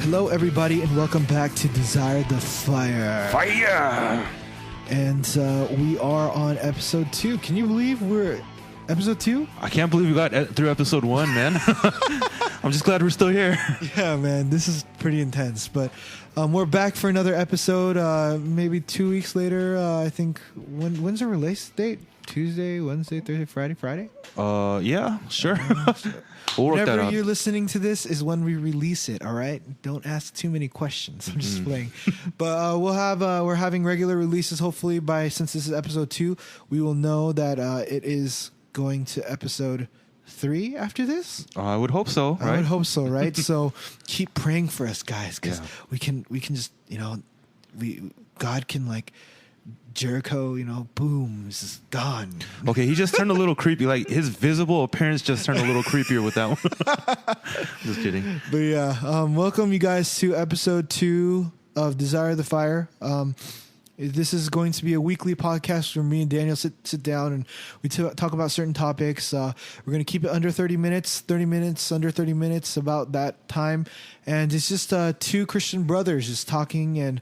Hello, everybody, and welcome back to Desire the Fire. Fire! And we are on episode 2. Can you believe we're episode 2? I can't believe we got through episode 1, man. I'm just glad we're still here. Yeah, man, this is pretty intense. But we're back for another episode. Maybe 2 weeks later. I think when's the release date? Tuesday, Wednesday, Thursday, Friday? Yeah, sure. We'll work that Whenever out. you're listening to this is when we release it, all right? Don't ask too many questions. I'm just playing. But we're having regular releases hopefully since this is episode 2, we will know that it is going to episode 3 after this. I would hope so, right? I would hope so, right? So keep praying for us, guys, because Yeah. we can just, God can like Jericho, boom, this is gone. Okay, he just turned a little creepy. Like, his visible appearance just turned a little creepier with that one. Just kidding. But yeah, welcome you guys to episode 2 of Desire the Fire. This is going to be a weekly podcast where me and Daniel sit down and we talk about certain topics. We're going to keep it under 30 minutes, under 30 minutes, about that time. And it's just two Christian brothers just talking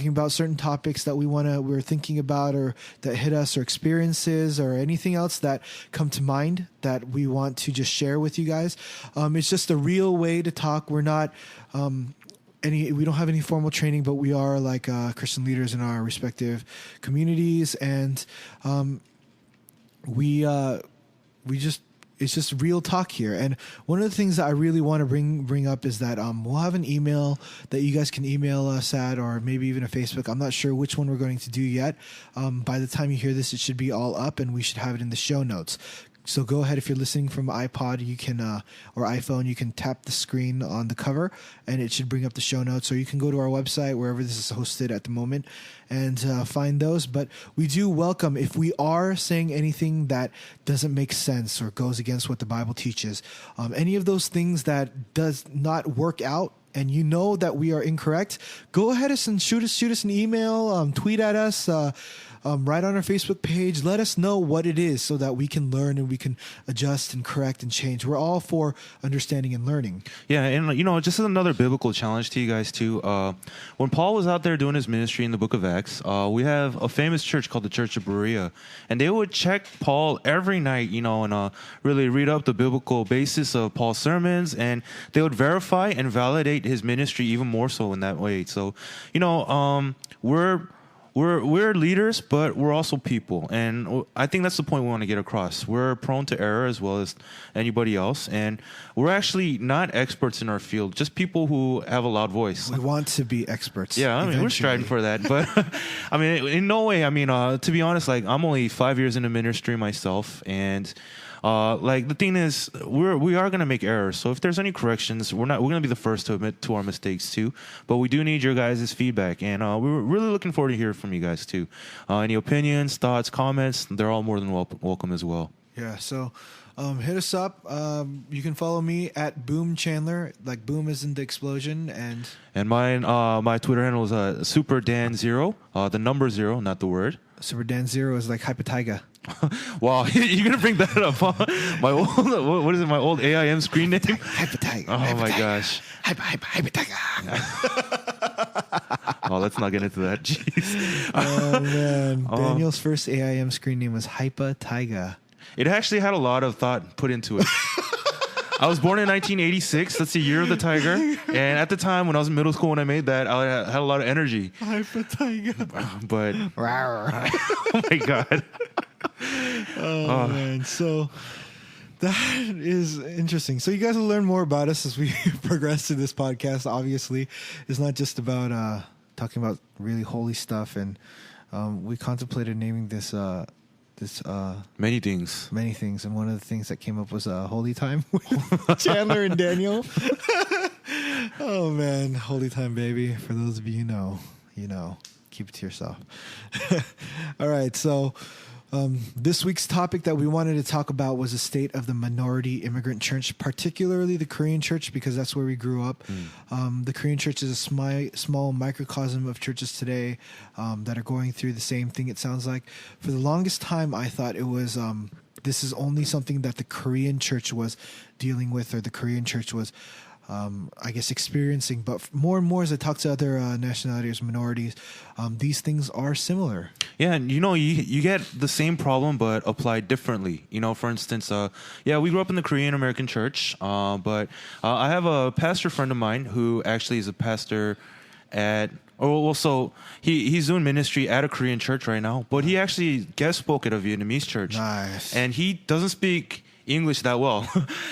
about certain topics that we're thinking about or that hit us, or experiences or anything else that come to mind that we want to just share with you guys. It's just a real way to talk. We're not... we don't have any formal training, but we are like Christian leaders in our respective communities, and it's just real talk here. And one of the things that I really want to bring up is that we'll have an email that you guys can email us at, or maybe even a Facebook. I'm not sure which one we're going to do yet. By the time you hear this, it should be all up, and we should have it in the show notes. So go ahead, if you're listening from iPod, you can or iPhone, you can tap the screen on the cover, and it should bring up the show notes. Or you can go to our website, wherever this is hosted at the moment, and find those. But we do welcome, if we are saying anything that doesn't make sense or goes against what the Bible teaches, any of those things that does not work out, and you know that we are incorrect, go ahead and shoot us an email, tweet at us, right on our Facebook page. Let us know what it is so that we can learn and we can adjust and correct and change. We're all for understanding and learning. Yeah, and just another biblical challenge to you guys too. When Paul was out there doing his ministry in the book of Acts, we have a famous church called the Church of Berea, and they would check Paul every night, and really read up the biblical basis of Paul's sermons, and they would verify and validate his ministry even more so in that way. So, we're leaders, but we're also people, and I think that's the point we want to get across. We're prone to error as well as anybody else, and we're actually not experts in our field, just people who have a loud voice. We want to be experts. Yeah, we're striving for that, but in no way. To be honest, I'm only 5 years into ministry myself, and the thing is, we are going to make errors. So if there's any corrections, we're going to be the first to admit to our mistakes too. But we do need your guys' feedback, and we're really looking forward to hearing from you guys too. Any opinions, thoughts, comments, they're all more than welcome as well. Yeah, so hit us up. You can follow me at Boom Chandler, like boom is in the explosion, and mine, my Twitter handle is SuperDan0, the number 0, not the word. Super Dan Zero is like Hypotaiga. Wow, you're gonna bring that up, huh? My old, what is it? My old AIM screen name? Hypotaiga. Oh my gosh. Hypotaiga. Oh, let's not get into that. Jeez. Oh man, Daniel's first AIM screen name was Hypotaiga. It actually had a lot of thought put into it. I was born in 1986. That's the year of the tiger. And at the time when I was in middle school, when I made that, I had a lot of energy. Hypotaiga. But oh my god. Oh man, so that is interesting. So you guys will learn more about us as we progress through this podcast. Obviously, it's not just about talking about really holy stuff, and we contemplated naming this many things, and one of the things that came up was Holy Time with Chandler and Daniel. Oh man, Holy Time, baby. For those of you who know, keep it to yourself. All right, so this week's topic that we wanted to talk about was the state of the minority immigrant church, particularly the Korean church, because that's where we grew up. The Korean church is a small microcosm of churches today that are going through the same thing, it sounds like. For the longest time, I thought it was this is only something that the Korean church was dealing with, or the Korean church was I guess, experiencing. But more and more as I talk to other nationalities, minorities, these things are similar. Yeah, and you get the same problem but applied differently. For instance, we grew up in the Korean American church, but I have a pastor friend of mine who actually is a pastor at. So he's doing ministry at a Korean church right now, but he actually guest spoke at a Vietnamese church. Nice. And he doesn't speak English that well.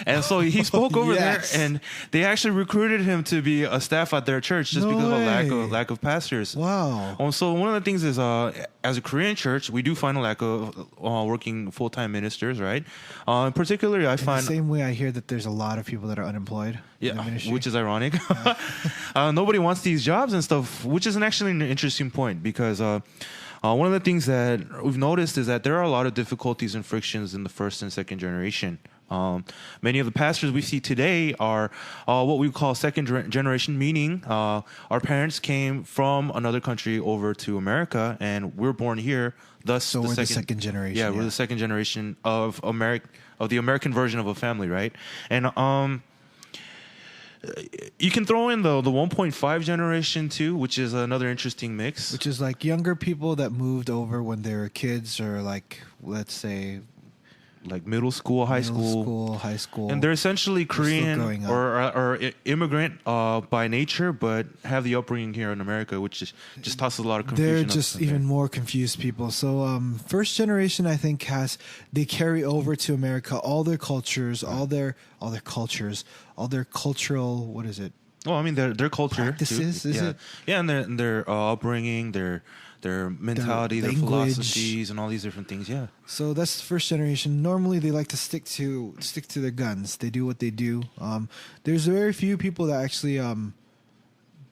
And so he spoke over Yes. there, and they actually recruited him to be a staff at their church just No because way. of lack of pastors. Wow. So one of the things is, as a Korean church, we do find a lack of working full-time ministers, right? Particularly, I In find... the same way, I hear that there's a lot of people that are unemployed in the ministry. which is ironic. Nobody wants these jobs and stuff, which is actually an interesting point because one of the things that we've noticed is that there are a lot of difficulties and frictions in the first and second generation. Many of the pastors we see today are what we call second generation, meaning our parents came from another country over to America, and we're born here. Thus, So we're the second generation. Yeah, we're the second generation of the American version of a family, right? And you can throw in the 1.5 generation too, which is another interesting mix. Which is like younger people that moved over when they were kids, or like, let's say, like middle school, high school, and they're essentially Korean or immigrant by nature, but have the upbringing here in America, which just tosses a lot of confusion. They're just even more confused people. So first generation, I think, they carry over to America all their cultures, all their cultural, what is it? Well, I mean their culture Practices, too. is Yeah. it? Yeah, and their upbringing, their mentality, their language. philosophies, and all these different things. Yeah. So that's the first generation. Normally, they like to stick to their guns. They do what they do. There's very few people that actually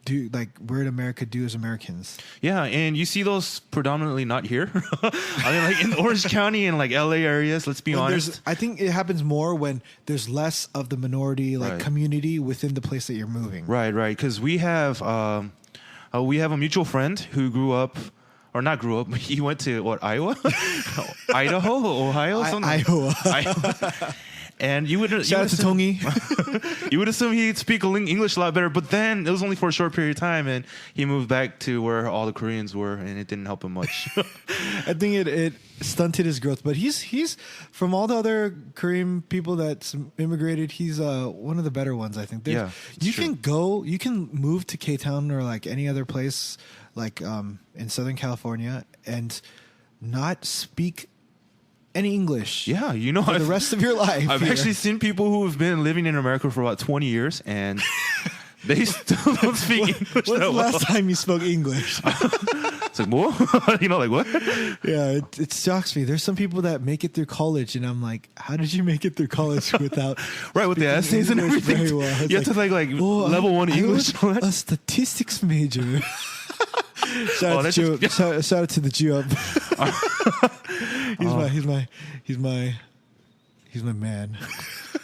do like we're in America do as Americans. Yeah, and you see those predominantly not here. I mean, like in Orange County and like LA areas. Let's be honest. I think it happens more when there's less of the minority community within the place that you're moving. Right. Because we have a mutual friend who grew up. Or not grew up. He went to Iowa, Idaho, Ohio, Iowa. And you would Shout out to Tongi. You would assume he'd speak English a lot better, but then it was only for a short period of time, and he moved back to where all the Koreans were, and it didn't help him much. I think it stunted his growth, but he's from all the other Korean people that immigrated, he's one of the better ones. I think. You can move to K-Town or like any other place, like in Southern California, and not speak any English. Yeah, for the rest of your life. I've actually seen people who have been living in America for about 20 years, and they still don't speak English. When's the last time you spoke English? It's like, what? Like what? Yeah, it shocks me. There's some people that make it through college, and I'm like, how did you make it through college without with the essays and English everything? very well? You have to like level 1 English. I was a statistics major. Shout out to the Jew up. He's my man.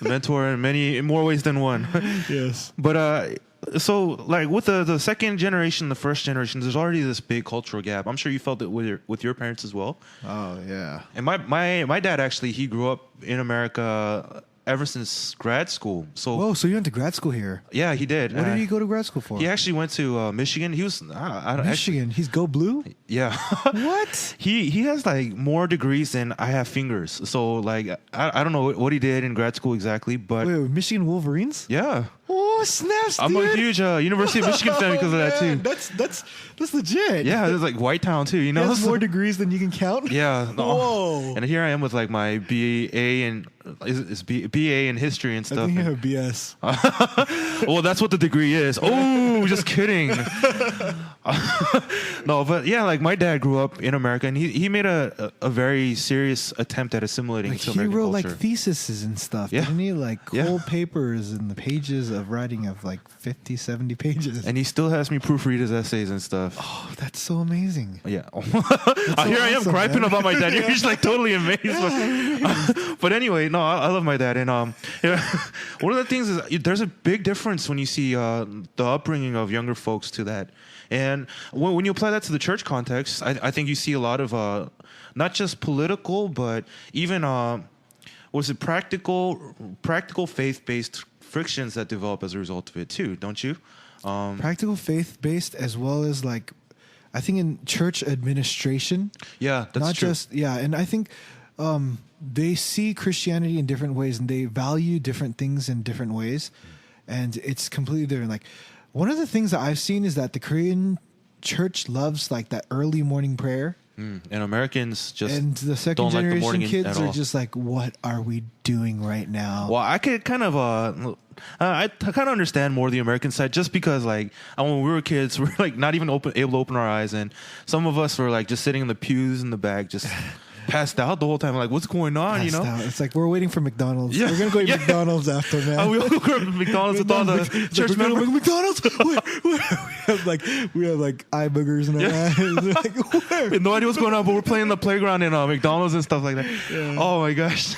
Mentor in more ways than one. Yes. But so like with the second generation, the first generation, there's already this big cultural gap. I'm sure you felt it with your parents as well. Oh yeah. And my dad actually, he grew up in America ever since grad school. So so you went to grad school here? Yeah, he did. What did he go to grad school for? He actually went to Michigan. He was Michigan. He's Go Blue. Yeah. What? He has like more degrees than I have fingers. So like I don't know what he did in grad school exactly, but wait, Michigan Wolverines? Yeah. Oh snaps! I'm dude. a huge University of Michigan fan because of that too. That's legit. Yeah, there's like White Town too. He has more degrees than you can count. Yeah. Whoa. And here I am with like my BA and BA in history and stuff. I think you have BS. Well, that's what the degree is. Oh, just kidding. No, but yeah, like my dad grew up in America, and he made a very serious attempt at assimilating to American culture. culture. He wrote like theses and stuff, didn't he? Like whole papers and the pages of writing of like 50, 70 pages. And he still has me proofread his essays and stuff. Oh, that's so amazing. Yeah. So Here I am awesome, griping man. about my dad. You're just like totally amazed. But anyway, no, I love my dad. And one of the things is there's a big difference when you see the upbringing of younger folks to that. And when you apply that to the church context, I think you see a lot of not just political, but even practical faith-based frictions that develop as a result of it too, don't you? Practical faith based, as well as like, I think in church administration. Yeah, that's not true. just and I think they see Christianity in different ways, and they value different things in different ways, and it's completely different. Like, one of the things that I've seen is that the Korean church loves like that early morning prayer. And Americans just and the second don't like the generation morning kids at are all. just like, what are we doing right now? Well, I could kind of I kind of understand more the American side, just because like when we were kids, we were like not even able to open our eyes, and some of us were like just sitting in the pews in the back, just passed out the whole time. Like, what's going on? Passed you know, out. It's like we're waiting for McDonald's. Yeah. We're gonna go eat Yeah. McDonald's after, man. we all go to McDonald's with all the church members. McDonald's. we have like eye boogers in our eyes. Like, where? We have no idea what's going on, but we're playing the playground in McDonald's and stuff like that. Yeah. Oh my gosh.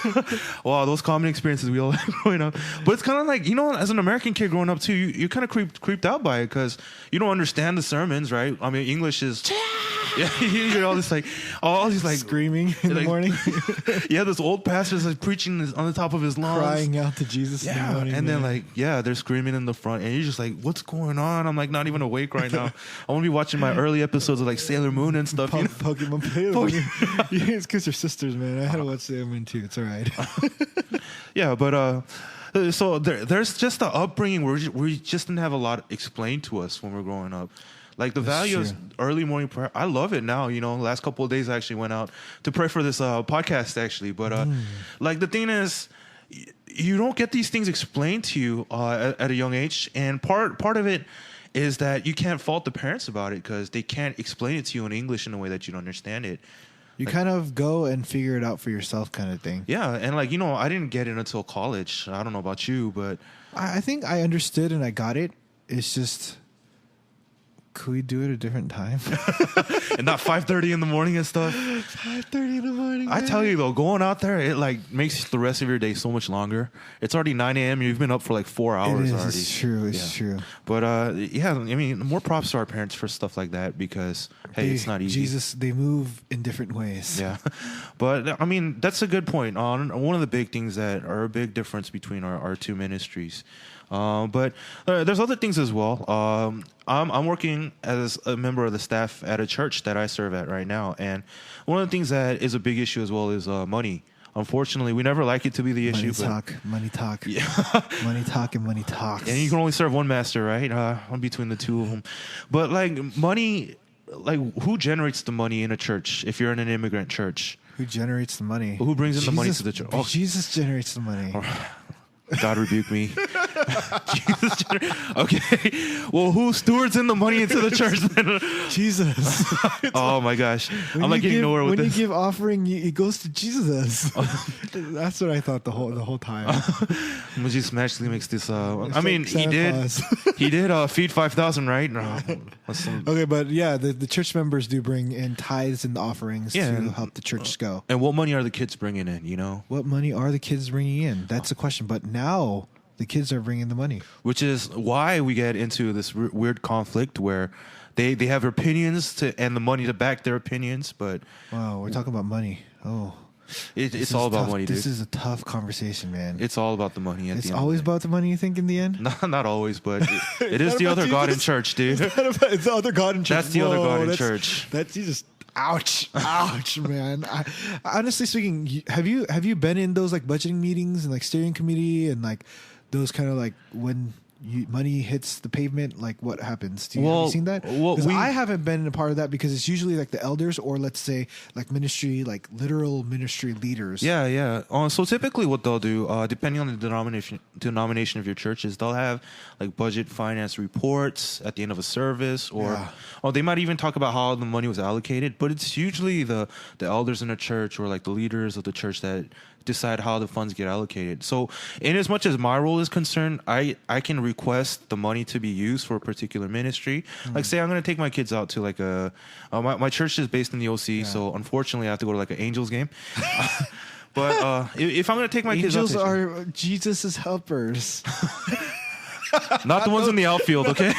Wow, those common experiences we all have growing up. But it's kind of like, you know, as an American kid growing up too, you kind of creeped out by it because you don't understand the sermons, right? I mean, English is... Yeah, you hear all this like, all these like... Screaming in the like, morning. Yeah, this old pastor's like preaching on the top of his lungs. Crying out to Jesus in the morning. And then man. like, yeah, they're screaming in the front, and you're just like, what's going on? I'm like not even awake right now. I want to be watching my early episodes of like Sailor Moon and stuff. You know? Pokemon Pokemon. Yeah, it's because you're sisters, man. I had to watch Sailor Moon too. It's all right. Yeah, but so there's just the upbringing where we just didn't have a lot explained to us when we were growing up. Like the value of early morning prayer, I love it now. You know, last couple of days I actually went out to pray for this podcast actually. But like the thing is, you don't get these things explained to you at a young age, and part of it is that you can't fault the parents about it because they can't explain it to you in English in a way that you don't understand it. You kind of go and figure it out for yourself, kind of thing. Yeah, and like, you know, I didn't get it until college. I don't know about you, but I think I understood and I got it. It's just, could we do it a different time? and not 5:30 in the morning and stuff. 5:30 in the morning. I tell you though, going out there, it like makes the rest of your day so much longer. It's already 9 a.m. You've been up for like 4 hours already. It's true. It's true. But yeah, I mean, more props to our parents for stuff like that because hey, it's not easy. They move in different ways. Yeah, but I mean, that's a good point on one of the big things that are a big difference between our two ministries. But there's other things as well. I'm working as a member of the staff at a church that I serve at right now, and one of the things that is a big issue as well is money. Unfortunately, we never like it to be the issue. Money talk. Yeah. Money talk and money talks. And you can only serve one master, right? Between the two of them. But like money, like who generates the money in a church if you're in an immigrant church? Who generates the money? Who brings in the money to the church? Oh, Jesus generates the money. God rebuke me. Jesus. Okay. Well, who stewards in the money into the church then? Jesus. Oh my gosh. When I'm like getting nowhere with this. When this. you give offering, it goes to Jesus. That's what I thought the whole time. Jesus magically makes this. I It's mean, like Santa Claus. he did feed 5,000, right? No, okay, but yeah, the church members do bring in tithes and offerings to help the church go. And what money are the kids bringing in? You know, what money are the kids bringing in? That's the question. But now the kids are bringing the money, which is why we get into this weird conflict where they have opinions and the money to back their opinions. But wow, we're talking about money. Oh. It's all about money, dude. This is a tough conversation, man. It's all about the money. It's always about the money, you think, in the end? Not always, but it is the other God in church, dude. It's the other God in church. That's the other God in church. That's Jesus. Ouch. Ouch, man. Honestly speaking, have you been in those like budgeting meetings and like steering committee and like those kind of like when money hits the pavement, like what happens? Have you seen that? Because I haven't been a part of that because it's usually like the elders or let's say like ministry, like literal ministry leaders. Yeah. So typically what they'll do, depending on the denomination of your church, is they'll have like budget finance reports at the end of a service, or they might even talk about how the money was allocated. But it's usually the elders in the church or like the leaders of the church that decide how the funds get allocated. So in as much as my role is concerned, I can request the money to be used for a particular ministry. Like say I'm going to take my kids out to like my church is based in the OC, so unfortunately I have to go to like an Angels game. But if I'm going to take my kids out Angels are Jesus' helpers. Not the ones in the outfield, okay?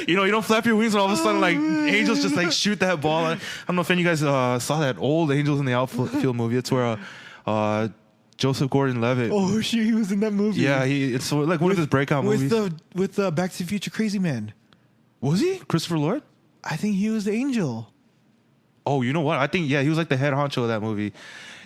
You don't flap your wings and all of a sudden, like, angels just, like, shoot that ball. I don't know if any of you guys saw that old Angels in the Outfield movie. It's where Joseph Gordon-Levitt. Oh, shit, he was in that movie. Yeah, it's like one of his breakout movies. With the Back to the Future Crazy Man. Was he Christopher Lloyd? I think he was the angel. Oh, you know what? I think, he was like the head honcho of that movie.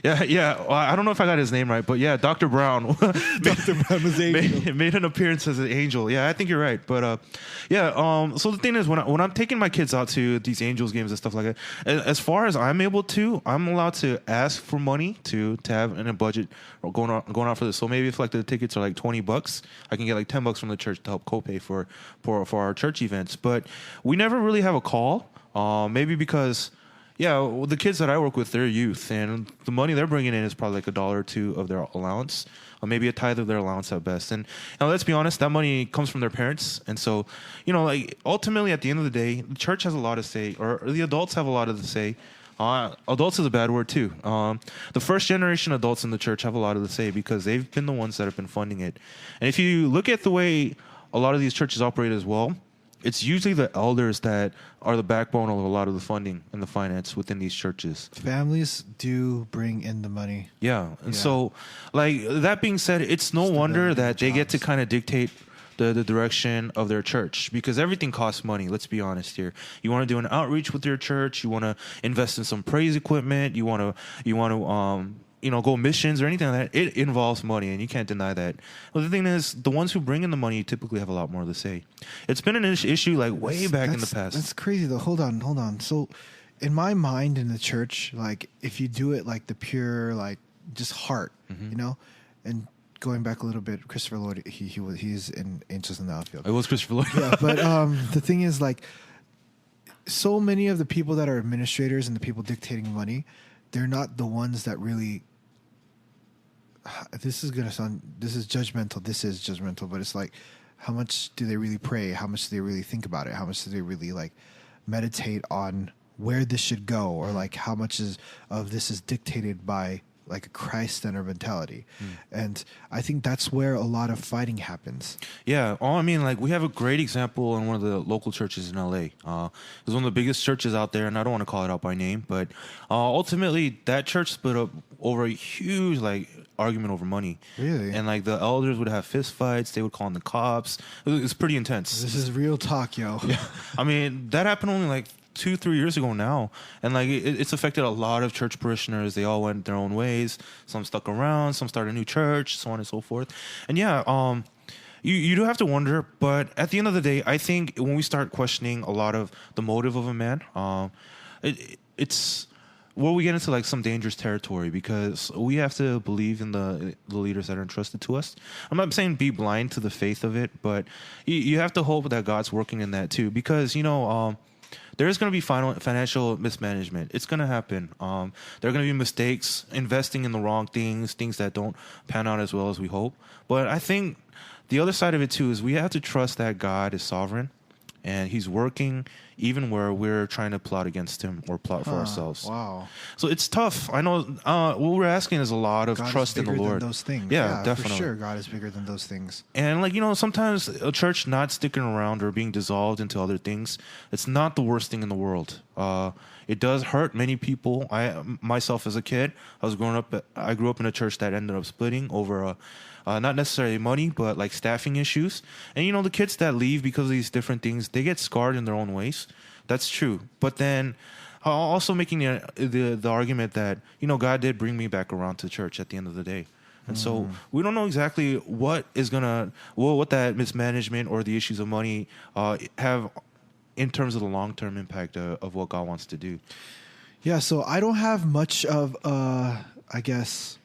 Yeah. Well, I don't know if I got his name right, but yeah, Dr. Brown. Dr. Brown was angel. Made an appearance as an angel. Yeah, I think you're right. But so the thing is, when I'm taking my kids out to these Angels games and stuff like that, as far as I'm able to, I'm allowed to ask for money to have in a budget going out for this. So maybe if like the tickets are like $20, I can get like $10 from the church to help co-pay for our church events. But we never really have a call. Maybe because. Yeah, well, the kids that I work with, they're youth, and the money they're bringing in is probably like $1 or $2 of their allowance, or maybe a tithe of their allowance at best. And let's be honest, that money comes from their parents, and so like ultimately at the end of the day, the church has a lot to say, or the adults have a lot to say. Adults is a bad word too. The first generation adults in the church have a lot to say because they've been the ones that have been funding it. And if you look at the way a lot of these churches operate as well, it's usually the elders that are the backbone of a lot of the funding and the finance within these churches. Families do bring in the money. Yeah. And so, like, that being said, it's no wonder that they get to kind of dictate the direction of their church because everything costs money. Let's be honest here. You want to do an outreach with your church. You want to invest in some praise equipment. You want to go missions or anything like that, it involves money, and you can't deny that. Well, the thing is, the ones who bring in the money typically have a lot more to say. It's been an issue like way back in the past. That's crazy, though. Hold on. So, in my mind, in the church, like if you do it like the pure, like just heart, and going back a little bit, Christopher Lloyd, he's in Angels in the Outfield. It was Christopher Lloyd. Yeah, but the thing is, like, so many of the people that are administrators and the people dictating money, they're not the ones that really. This is judgmental, but it's like, how much do they really pray? How much do they really think about it? How much do they really like meditate on where this should go, or like how much of this is dictated by like a Christ-centered mentality? And I think that's where a lot of fighting happens. Yeah. Like we have a great example in one of the local churches in LA. It's one of the biggest churches out there, and I don't want to call it out by name, but ultimately that church split up over a huge argument over money. Really? And like the elders would have fist fights. They would call in the cops. It's pretty intense. This is real talk, yo. Yeah. That happened only like 2-3 years ago now, and like it's affected a lot of church parishioners. They all went their own ways. Some stuck around, some started a new church, so on and so forth. And you do have to wonder, but at the end of the day, I think when we start questioning a lot of the motive of a man, it's where we get into like some dangerous territory, because we have to believe in the leaders that are entrusted to us. I'm not saying be blind to the faith of it, but you have to hope that God's working in that too, because there is going to be financial mismanagement. It's going to happen. There are going to be mistakes, investing in the wrong things that don't pan out as well as we hope. But I think the other side of it too is we have to trust that God is sovereign, and He's working even where we're trying to plot against Him or plot for ourselves. Wow. So it's tough. I know what we're asking is a lot of God trust is in the bigger Lord. Than those things. Yeah, definitely. For sure, God is bigger than those things. And sometimes a church not sticking around or being dissolved into other things, it's not the worst thing in the world. It does hurt many people. Myself as a kid, I grew up in a church that ended up splitting over not necessarily money, but like staffing issues. And the kids that leave because of these different things, they get scarred in their own ways. That's true. But then also making the argument that, God did bring me back around to church at the end of the day. And so we don't know exactly what that mismanagement or the issues of money have in terms of the long-term impact of what God wants to do. Yeah, so I don't have much of, I guess,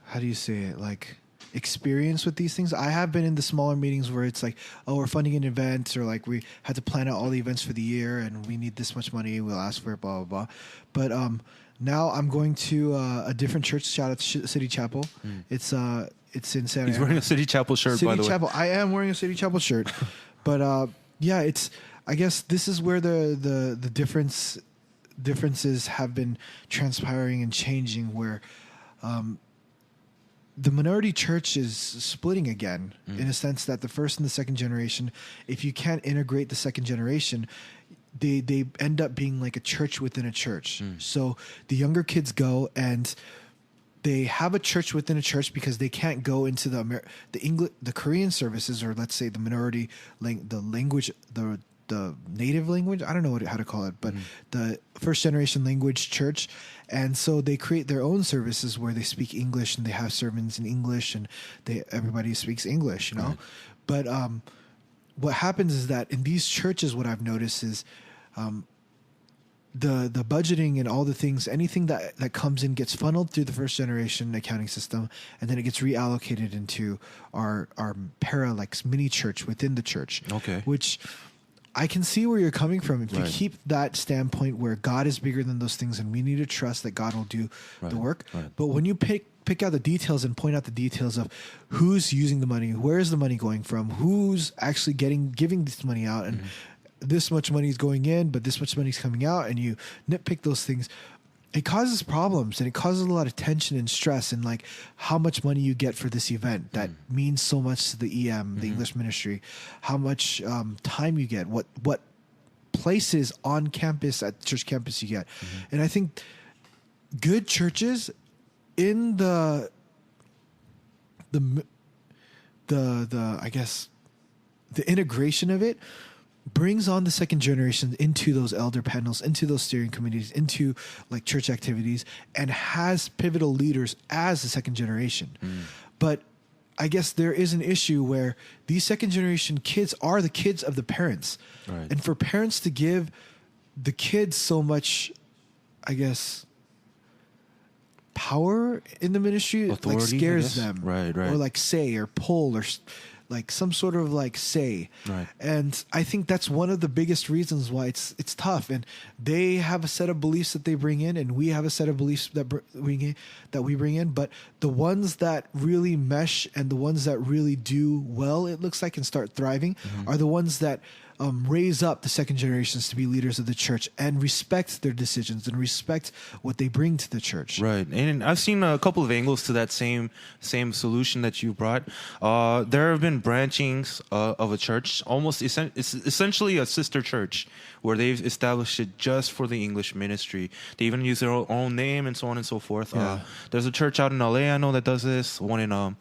how do you say it? Like, experience with these things. I have been in the smaller meetings where it's like, oh, we're funding an event, or like we had to plan out all the events for the year and we need this much money, we'll ask for it, blah, blah, blah. But now I'm going to a different church. Shout out to City Chapel. It's in Santa Ana. He's wearing a City Chapel shirt, by the way. I am wearing a City Chapel shirt. But I guess this is where the differences have been transpiring and changing, where the minority church is splitting again, in a sense that the first and the second generation, if you can't integrate the second generation, they end up being like a church within a church. So the younger kids go, and they have a church within a church because they can't go into the Korean services, or let's say the minority the language, the native language. I don't know how to call it, but the first generation language church. And so they create their own services where they speak English and they have sermons in English and everybody speaks English, you know? Right. But what happens is that in these churches, what I've noticed is the budgeting and all the things, anything that comes in gets funneled through the first generation accounting system, and then it gets reallocated into our mini church within the church. Okay. Which I can see where you're coming from. If you keep that standpoint where God is bigger than those things and we need to trust that God will do the work. Right. But when you pick out the details and point out the details of who's using the money, where is the money going from, who's actually giving this money out, and this much money is going in, but this much money is coming out, and you nitpick those things, it causes problems, and it causes a lot of tension and stress, and like how much money you get for this event that means so much to the EM, the English ministry, how much time you get, what places on campus at church campus you get. And I think good churches in the I guess the integration of it brings on the second generation into those elder panels, into those steering committees, into like church activities, and has pivotal leaders as the second generation. But I guess there is an issue where these second generation kids are the kids of the parents. Right. And for parents to give the kids so much, I guess, power in the ministry, authority, like scares them. Right. Or like say or pull or like some sort of like say. Right. And I think that's one of the biggest reasons why it's tough. And they have a set of beliefs that they bring in, and we have a set of beliefs that we bring in. But the ones that really mesh and the ones that really do well, it looks like, and start thriving are the ones that raise up the second generations to be leaders of the church and respect their decisions and respect what they bring to the church. Right. And I've seen a couple of angles to that same solution that you brought. There have been branchings of a church, it's essentially a sister church where they've established it just for the English ministry. They even use their own name and so on and so forth. Yeah. There's a church out in LA, I know, that does this. One in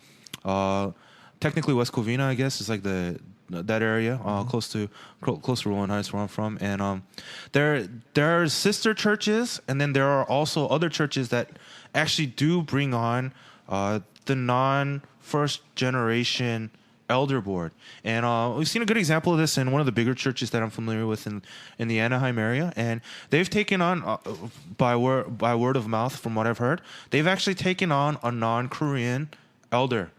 technically West Covina, I guess, is like that area, close to Rolling Heights, where I'm from. And there are sister churches, and then there are also other churches that actually do bring on the non-first generation elder board. And we've seen a good example of this in one of the bigger churches that I'm familiar with in the Anaheim area. And they've taken on, by word of mouth, from what I've heard, they've actually taken on a non-Korean elder.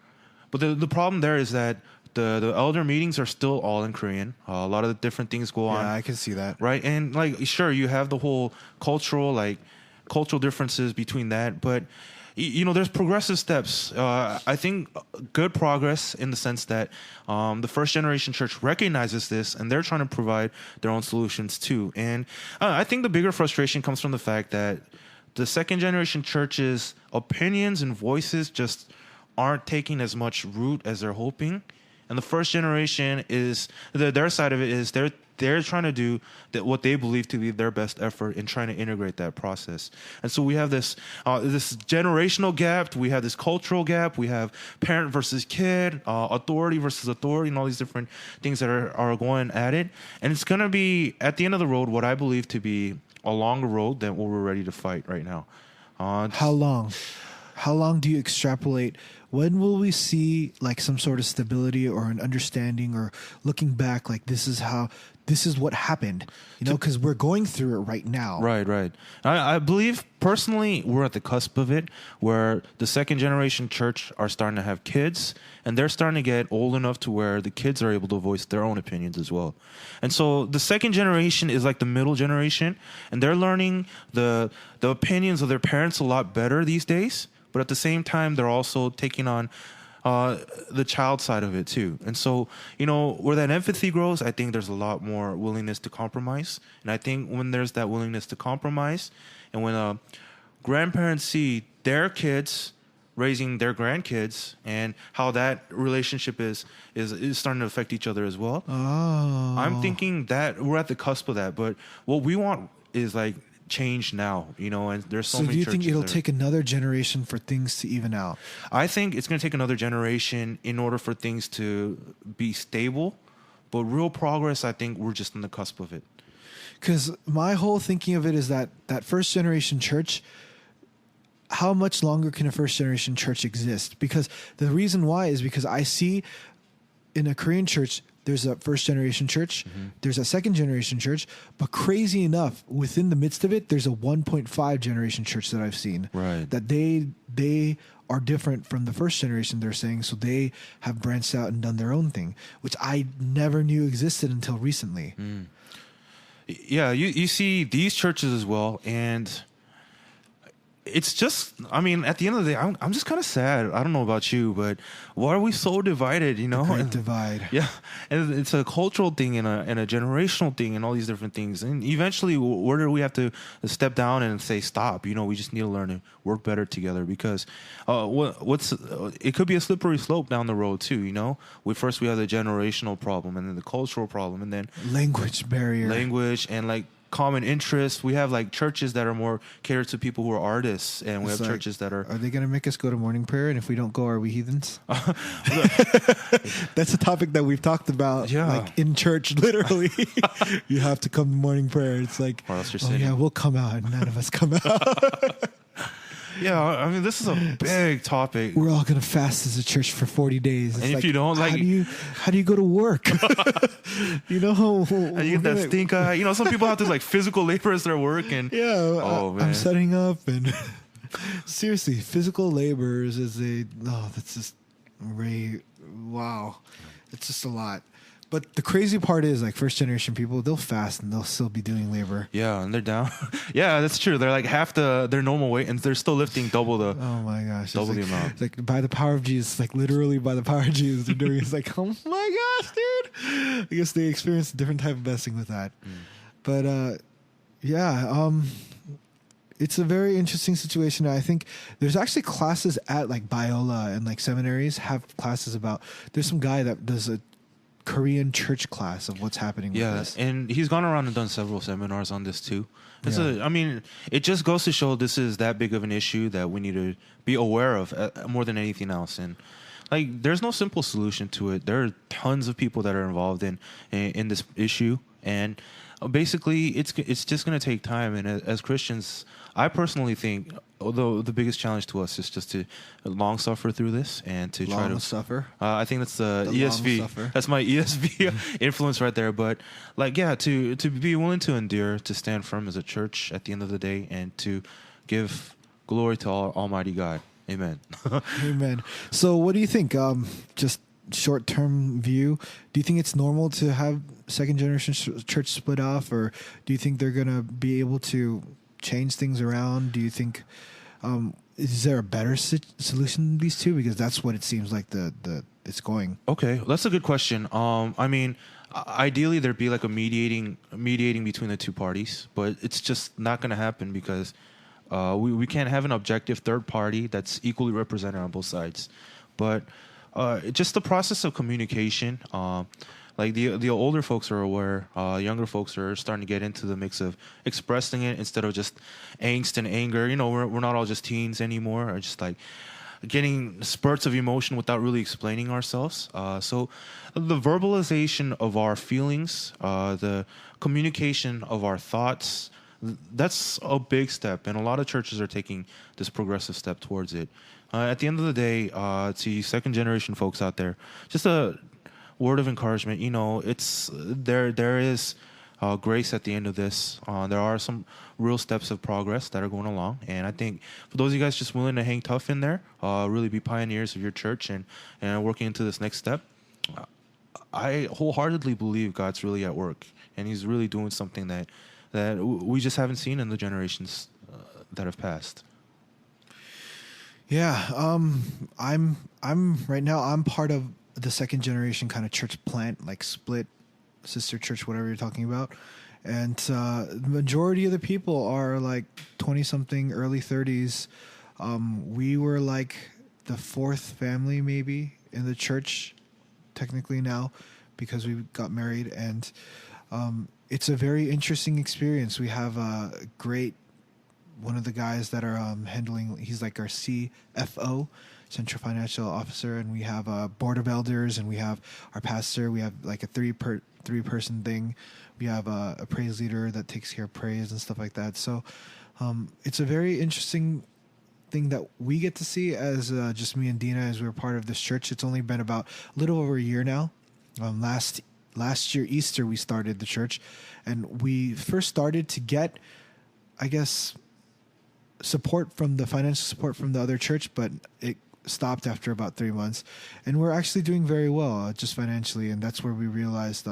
But the problem there is that the elder meetings are still all in Korean. A lot of the different things go on. Yeah, I can see that. Right? And like, sure, you have the whole cultural differences between that, but there's progressive steps. I think good progress in the sense that the first generation church recognizes this, and they're trying to provide their own solutions too. And I think the bigger frustration comes from the fact that the second generation church's opinions and voices just aren't taking as much root as they're hoping. And the first generation their side of it is they're trying to do what they believe to be their best effort in trying to integrate that process. And so we have this generational gap, we have this cultural gap, we have parent versus kid, authority versus authority, and all these different things that are going at it. And it's going to be, at the end of the road, what I believe to be a longer road than what we're ready to fight right now. How long? How long do you extrapolate? When will we see like some sort of stability or an understanding, or looking back, like this is what happened, because we're going through it right now. Right. I believe personally we're at the cusp of it, where the second generation church are starting to have kids, and they're starting to get old enough to where the kids are able to voice their own opinions as well. And so the second generation is like the middle generation, and they're learning the opinions of their parents a lot better these days. But at the same time, they're also taking on the child side of it too. And so, where that empathy grows, I think there's a lot more willingness to compromise. And I think when there's that willingness to compromise, and when grandparents see their kids raising their grandkids, and how that relationship is starting to affect each other as well. Oh. I'm thinking that we're at the cusp of that. But what we want is like change now, and there's so So many do you churches think it'll that are- take another generation for things to even out? I think it's going to take another generation in order for things to be stable, but real progress, I think we're just on the cusp of it. Because my whole thinking of it is that first generation church, how much longer can a first generation church exist? Because the reason why is because I see in a Korean church, there's a first generation church, there's a second generation church, but crazy enough, within the midst of it, there's a 1.5 generation church that I've seen. Right. That they are different from the first generation, they're saying, so they have branched out and done their own thing, which I never knew existed until recently. Yeah, you see these churches as well, and it's just, I mean, at the end of the day, I'm just kind of sad. I don't know about you, but why are we so divided, The great divide. Yeah, and it's a cultural thing and a generational thing and all these different things. And eventually, where do we have to step down and say stop? We just need to learn to work better together because it could be a slippery slope down the road too. First we have the generational problem and then the cultural problem and then Language barrier. and like common interests. We have like churches that are more catered to people who are artists, and we It's have like, churches that are. Are they going to make us go to morning prayer? And if we don't go, are we heathens? That's a topic that we've talked about, Yeah. like in church, literally. You have to come to morning prayer. It's like, Or else you're oh sinning. yeah, we'll come out, and none of us come out. Yeah, I mean, this is a big topic. We're all going to fast as a church for 40 days. It's And if you don't, like- how do you go to work? And you get that stink eye. Some people have to like physical labor as their work, and Yeah, Oh, man. I'm setting up, and seriously, physical labors that's just wow, it's just a lot. But the crazy part is, like, first generation people, they'll fast and they'll still be doing labor. yeah, and they're down. Yeah, that's true. They're like half their normal weight, and they're still lifting double the. Oh my gosh, it's Double the like, amount. it's like by the power of Jesus, like literally by the power of Jesus, they're doing. It's like, oh my gosh, dude. I guess they experience a different type of blessing with that. But yeah, it's a very interesting situation. I think there's actually classes at like Biola and like seminaries have classes about. There's some guy that does a Korean church class of what's happening with Yeah, this. and he's gone around and done several seminars on this too. Yeah. I mean, it just goes to show this is that big of an issue that we need to be aware of more than anything else. And like, there's no simple solution to it. There are tons of people that are involved in this issue, and basically, it's just going to take time. And as Christians, I personally think, although the biggest challenge to us is just to long suffer through this and to try Long to suffer. I think that's the long ESV. suffer. That's my ESV influence right there. But like, yeah, to be willing to endure, to stand firm as a church at the end of the day, and to give glory to Almighty God. Amen. Amen. So, what do you think? Just short-term view. Do you think it's normal to have second generation church split off, or do you think they're gonna be able to change things around? Do you think is there a better solution than these two? Because that's what it seems like it's going. Okay, that's a good question. I mean, ideally there'd be like a mediating between the two parties, but it's just not going to happen because we can't have an objective third party that's equally represented on both sides. But just the process of communication. Like the older folks are aware, younger folks are starting to get into the mix of expressing it instead of just angst and anger. We're not all just teens anymore, or just like getting spurts of emotion without really explaining ourselves. So the verbalization of our feelings, the communication of our thoughts, that's a big step, and a lot of churches are taking this progressive step towards it. At the end of the day, to you second generation folks out there, just a word of encouragement. It's there is grace at the end of this. There are some real steps of progress that are going along, and I think for those of you guys just willing to hang tough in there, really be pioneers of your church and working into this next step, I wholeheartedly believe God's really at work, and He's really doing something that we just haven't seen in the generations that have passed. Yeah, I'm right now. I'm part of the second generation kind of church plant, like split sister church, whatever you're talking about. And the majority of the people are like 20 something, early 30s. We were like the fourth family maybe in the church technically now because we got married, and it's a very interesting experience. We have a great one of the guys that are handling. He's like our CFO, Central Financial Officer, and we have a board of elders, and we have our pastor. We have like a three person thing. We have a praise leader that takes care of praise and stuff like that. So it's a very interesting thing that we get to see as just me and Dina as we're part of this church. It's only been about a little over a year now. Last year Easter we started the church, and we first started to get, I guess, financial support from the other church, but it stopped after about 3 months, and we're actually doing very well just financially. And that's where we realized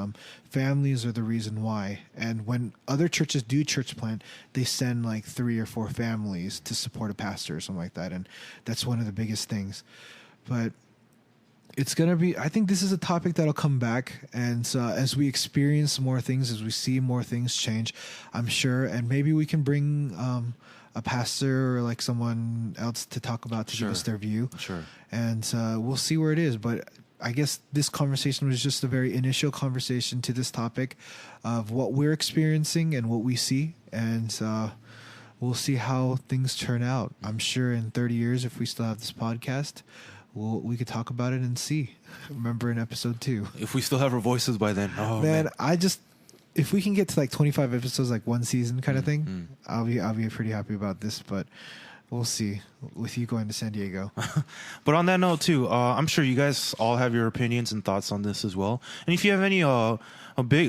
families are the reason why. And when other churches do church plant, they send like 3 or 4 families to support a pastor or something like that, and that's one of the biggest things. But it's going to be, I think this is a topic that'll come back. And as we experience more things, as we see more things change, I'm sure, and maybe we can bring a pastor or like someone else to talk about, to give us their view. Sure. And we'll see where it is. But I guess this conversation was just a very initial conversation to this topic of what we're experiencing and what we see. And we'll see how things turn out. I'm sure in 30 years, if we still have this podcast, we could talk about it and see. Remember in episode 2. If we still have our voices by then. Oh, man. If we can get to like 25 episodes, like one season kind of thing, I'll be pretty happy about this. But we'll see with you going to San Diego. But on that note too, I'm sure you guys all have your opinions and thoughts on this as well. And if you have any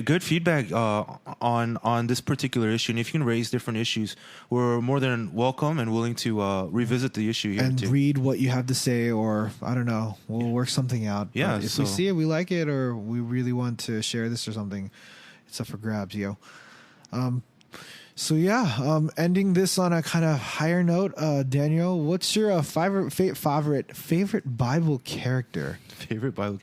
good feedback on this particular issue, and if you can raise different issues, we're more than welcome and willing to revisit the issue here and too. Read what you have to say, or I don't know, we'll work something out. Yeah, if we see it, we like it, or we really want to share this or something, it's up for grabs, yo. So yeah, ending this on a kind of higher note, Daniel, what's your favorite Bible character? Favorite Bible,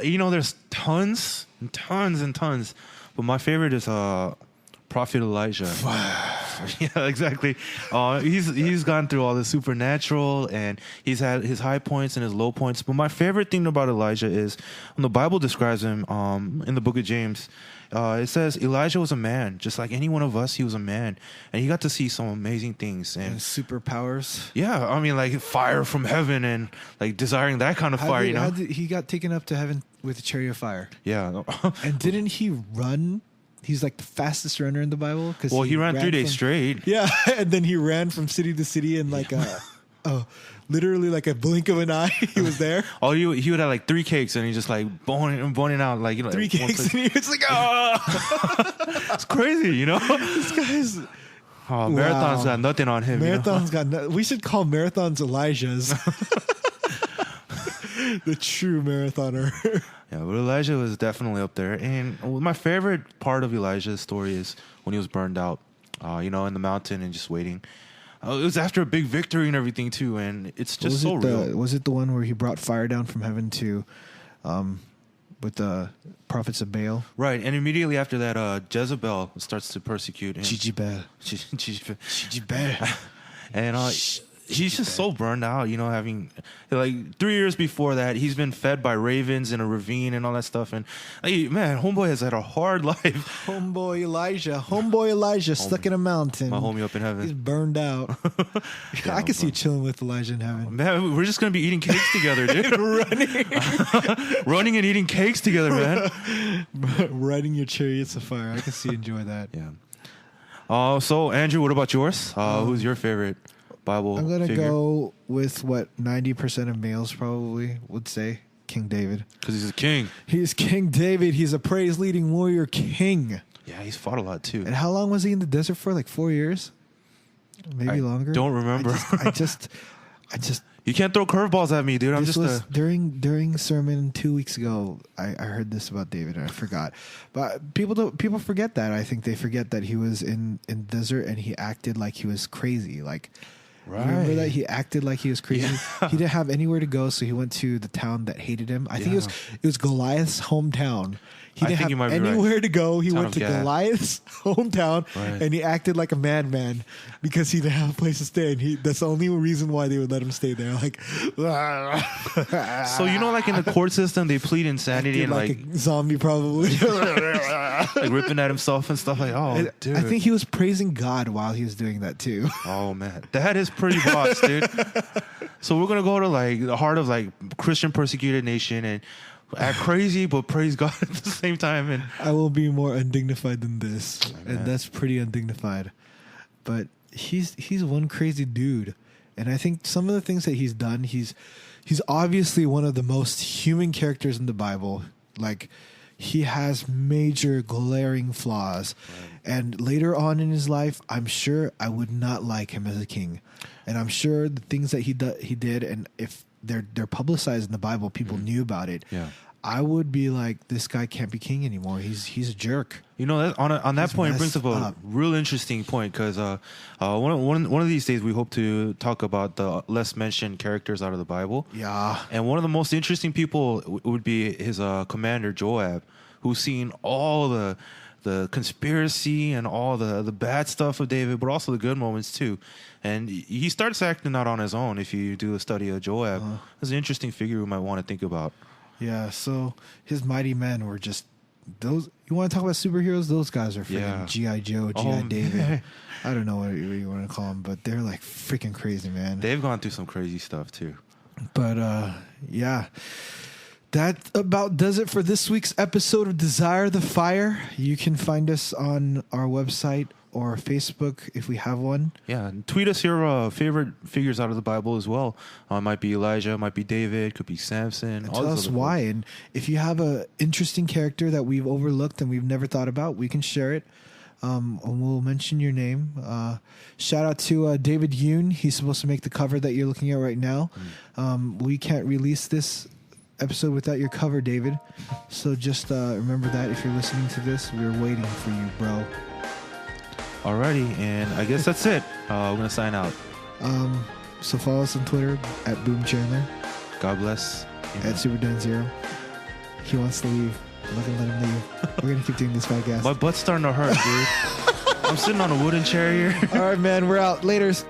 there's tons and tons and tons, but my favorite is Prophet Elijah. Yeah, exactly. He's gone through all the supernatural, and he's had his high points and his low points. But my favorite thing about Elijah is when the Bible describes him in the book of James. It says Elijah was a man, just like any one of us. He was a man, and he got to see some amazing things and superpowers. Yeah, I mean, like fire from heaven and like desiring that kind of fire. He got taken up to heaven with a chariot of fire. Yeah, and didn't he run? He's like the fastest runner in the Bible. Well, he ran 3 days straight. Yeah, and then he ran from city to city in like literally like a blink of an eye. He was there. He would have like 3 cakes, and he just like boning out like 3 cakes, and he was like, oh, it's crazy, This guy's marathon's got nothing on him. Marathon's got we should call marathons Elijah's. The true marathoner. Yeah, but Elijah was definitely up there. And my favorite part of Elijah's story is when he was burned out, in the mountain and just waiting. It was after a big victory and everything too, and it's just so real. Was it the one where he brought fire down from heaven to, with the prophets of Baal? Right, and immediately after that, Jezebel starts to persecute him. Jezebel. And he's just so burned out, having like 3 years before that, he's been fed by ravens in a ravine and all that stuff. And man, homeboy has had a hard life. Homeboy Elijah stuck in a mountain. My homie up in heaven. He's burned out. I can see you chilling with Elijah in heaven. Man, we're just going to be eating cakes together, dude. Running and eating cakes together, man. Riding your chariots of fire. I can see you enjoy that. Yeah. So, Andrew, what about yours? Who's your favorite Bible I'm going to figure? go with what 90% of males probably would say, King David. Because he's a king. He's King David. He's a praise-leading warrior king. Yeah, he's fought a lot too. And how long was he in the desert for? Like 4 years? Maybe longer? Don't remember. I just You can't throw curveballs at me, dude. I'm just during sermon 2 weeks ago. I heard this about David and I forgot. But people forget that. I think they forget that he was in the desert and he acted like he was crazy. Like Remember that he acted like he was crazy. Yeah. He didn't have anywhere to go, so he went to the town that hated him. I think it was Goliath's hometown. He didn't have anywhere to go. He went to Goliath's hometown, and he acted like a madman because he didn't have a place to stay. And that's the only reason why they would let him stay there. Like, so like in the court system, they plead insanity and like a zombie, probably like ripping at himself and stuff. Like, oh, dude, I think he was praising God while he was doing that too. Oh man, that is pretty boss, dude. So we're gonna go to like the heart of like Christian persecuted nation and act crazy, but praise God at the same time. And I will be more undignified than this, and that's pretty undignified. But he's one crazy dude, and I think some of the things that he's done, he's obviously one of the most human characters in the Bible. Like, he has major glaring flaws, and later on in his life, I'm sure I would not like him as a king, and I'm sure the things that he did, and if they're publicized in the Bible, people knew about it. Yeah, I would be like, this guy can't be king anymore. He's a jerk. On that point, it brings up a real interesting point because one of these days we hope to talk about the less mentioned characters out of the Bible. Yeah, and one of the most interesting people would be his commander Joab, who's seen all the conspiracy and all the bad stuff of David, but also the good moments too. And he starts acting out on his own. If you do a study of Joab, there's an interesting figure we might want to think about. Yeah, so his mighty men were just those. You want to talk about superheroes? Those guys are freaking G.I. Joe, G.I. David. Man. I don't know what you want to call them, but they're like freaking crazy, man. They've gone through some crazy stuff too. But yeah. That about does it for this week's episode of Desire the Fire. You can find us on our website or Facebook if we have one. Yeah, and tweet us your favorite figures out of the Bible as well. It might be Elijah, it might be David, could be Samson. And tell us why. And if you have an interesting character that we've overlooked and we've never thought about, we can share it. And we'll mention your name. Shout out to David Yoon. He's supposed to make the cover that you're looking at right now. We can't release this episode without your cover, David. So just remember that if you're listening to this, we're waiting for you, bro. Alrighty, and I guess that's it. We're going to sign out. So follow us on Twitter at Boom Chandler. God bless. At SuperDone0. He wants to leave. I'm not going to let him leave. We're going to keep doing this podcast. My butt's starting to hurt, dude. I'm sitting on a wooden chair here. All right, man. We're out. Laters.